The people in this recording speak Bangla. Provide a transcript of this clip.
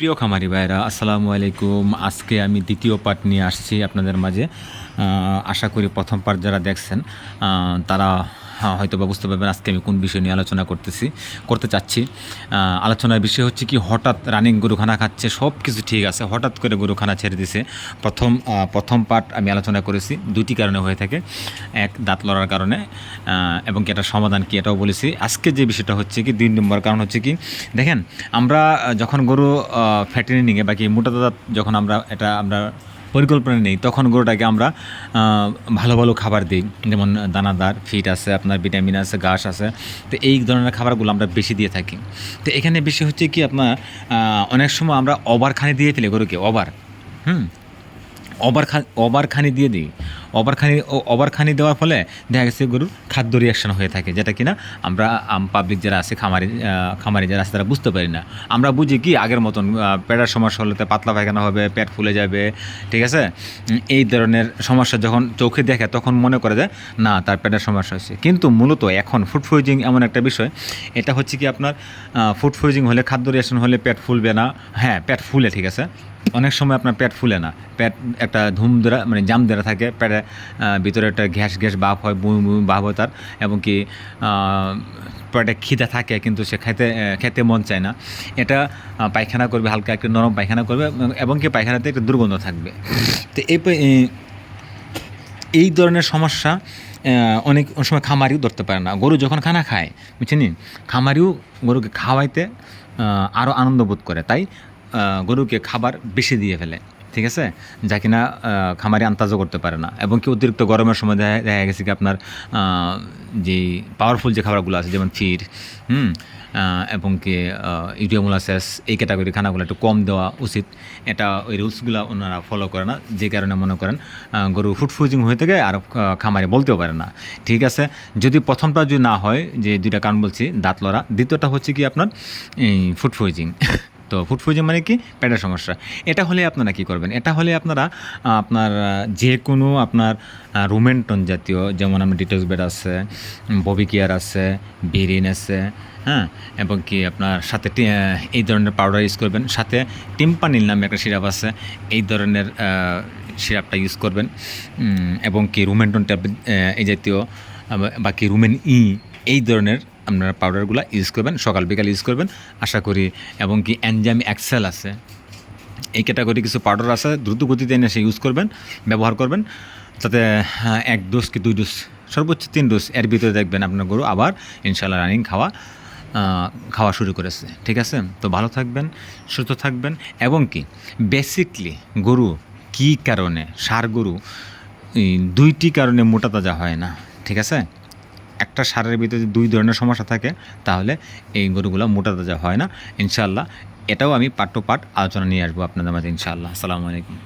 প্রিয় খামারি ভাইরা, আসসালামু আলাইকুম। আজকে আমি দ্বিতীয় পার্ট নিয়ে আসছি আপনাদের মাঝে। আশা করি প্রথম পার্ট যারা দেখছেন তারা হয়তো বা বুঝতে পারবেন আজকে আমি কোন বিষয় নিয়ে আলোচনা করতে চাচ্ছি। আলোচনার বিষয় হচ্ছে কি, হঠাৎ রানিং গরু খানা খাচ্ছে, সব কিছু ঠিক আছে, হঠাৎ করে গরু খানা ছেড়ে দিছে। প্রথম পার্ট আমি আলোচনা করেছি, দুটি কারণে হয়ে থাকে। এক, দাঁত লড়ার কারণে, এবং কি এটার সমাধান কি এটাও বলেছি। আজকে যে বিষয়টা হচ্ছে কি, 2 নম্বর কারণ হচ্ছে কি, দেখেন আমরা যখন গরু ফ্যাটেনিংয়ে বাকি মোটা দাঁত যখন আমরা পরিকল্পনা নেই, তখন গরুটাকে আমরা ভালো ভালো খাবার দিই, যেমন দানাদার, ফিট আছে, আপনার ভিটামিন আছে, ঘাস আছে। তো এই ধরনের খাবারগুলো আমরা বেশি দিয়ে থাকি। তো এখানে বেশি হচ্ছে কি, আপনার অনেক সময় আমরা ওভারখানি দিয়ে ফেলি গরুকে, ওভারখানি দিয়ে দিই। ওভারখানি দেওয়ার ফলে দেখা গেছে গরুর খাদ্য রিয়াকশন হয়ে থাকে, যেটা কিনা আমরা পাবলিক যারা আছে, খামারি যারা আছে, তারা বুঝতে পারি না। আমরা বুঝি কি, আগের মতন পেটের সমস্যা হলে পাতলা পায়খানা হবে, পেট ফুলে যাবে, ঠিক আছে। এই ধরনের সমস্যা যখন চোখে দেখে তখন মনে করে যে না, তার পেটের সমস্যা হচ্ছে। কিন্তু মূলত এখন ফুড পয়জনিং এমন একটা বিষয়, এটা হচ্ছে কি, আপনার ফুড পয়জনিং হলে, খাদ্য রিয়াকশন হলে পেট ফুলবে না। হ্যাঁ, পেট ফুলে, ঠিক আছে। অনেক সময় আপনার পেট ফুলে না, পেট একটা জাম দেরা থাকে, পেটে ভিতরে একটা গ্যাস ভাব হয়, বমি বমি ভাব হয় তার, এবং কি পেটে খিদা থাকে কিন্তু সে খেতে মন চায় না। এটা পায়খানা করবে, হালকা একটু নরম পায়খানা করবে, এবং কি পায়খানাতে একটু দুর্গন্ধ থাকবে। তো এই ধরনের সমস্যা অনেক সময় খামারিও ধরতে পারে না। গরু যখন খানা খায়, বুঝছেন, খামারিও গরুকে খাওয়াইতে আরও আনন্দ বোধ করে, তাই গরুকে খাবার বেশি দিয়ে ফেলে, ঠিক আছে, যা কিনা খামারি আন্দাজও করতে পারে না। এবং কি অতিরিক্ত গরমের সময় দেখা গেছে কি, আপনার যে পাওয়ারফুল যে খাবারগুলো আছে, যেমন ফিড, এবং কি ইউরিয়া মোলাসেস, এই ক্যাটাগরি খানাগুলো একটু কম দেওয়া উচিত। এটা ওই রুলসগুলো ওনারা ফলো করে না, যে কারণে মনে করেন গরু ফুড পয়জনিং হয়ে থাকে, আর খামারে বলতেও পারে না, ঠিক আছে। যদি প্রথমটা যদি না হয়, যে দুইটা কারণ বলছি, দাঁত লড়া, দ্বিতীয়টা হচ্ছে কি, আপনার ফুড পয়জনিং। তো ফুড পয়জনিং মানে কি, পেটের সমস্যা। এটা হলে আপনারা কী করবেন? এটা হলে আপনারা আপনার যে কোনো আপনার রুমেন্টন জাতীয়, যেমন আপনার ডিটক্স বেড আছে, ববি কেয়ার আছে, বেরিন আছে, হ্যাঁ, এবং কি আপনার সাথে এই ধরনের পাউডার ইউজ করবেন। সাথে টিম্পানিল নামে একটা সিরাপ আছে, এই ধরনের সিরাপটা ইউজ করবেন। এবং কি রুমেন্টন ট্যাবলেট, এই জাতীয়, বাকি এই ধরনের আপনারা পাউডারগুলো ইউজ করবেন, সকাল বিকাল ইউজ করবেন আশা করি। এবং কি এনজাইম এক্সেল আছে, এই ক্যাটাগরি কিছু পাউডার আছে, দ্রুত গতিতে এনে সে ইউজ করবেন, ব্যবহার করবেন। তাতে 1 ডোজ কি 2 ডোজ, সর্বোচ্চ 3 ডোজ, এর ভিতরে দেখবেন আপনার গরু আবার ইনশাল্লাহ রানিং খাওয়া শুরু করেছে, ঠিক আছে। তো ভালো থাকবেন, সুস্থ থাকবেন। এবং কি বেসিকলি গরু কী কারণে, ষাঁড় গরু 2টি কারণে মোটা তাজা হয় না, ঠিক আছে। একটা ষাঁড়ের ভিতরে 2 ধরনের সমস্যা থাকে, তাহলে এই গরুগুলো মোটা তাজা হয় না। ইনশাআল্লাহ এটাও আমি পার্ট টু পার্ট আলোচনা নিয়ে আসবো আপনাদের মাঝে, ইনশাআল্লাহ। আসসালামু আলাইকুম।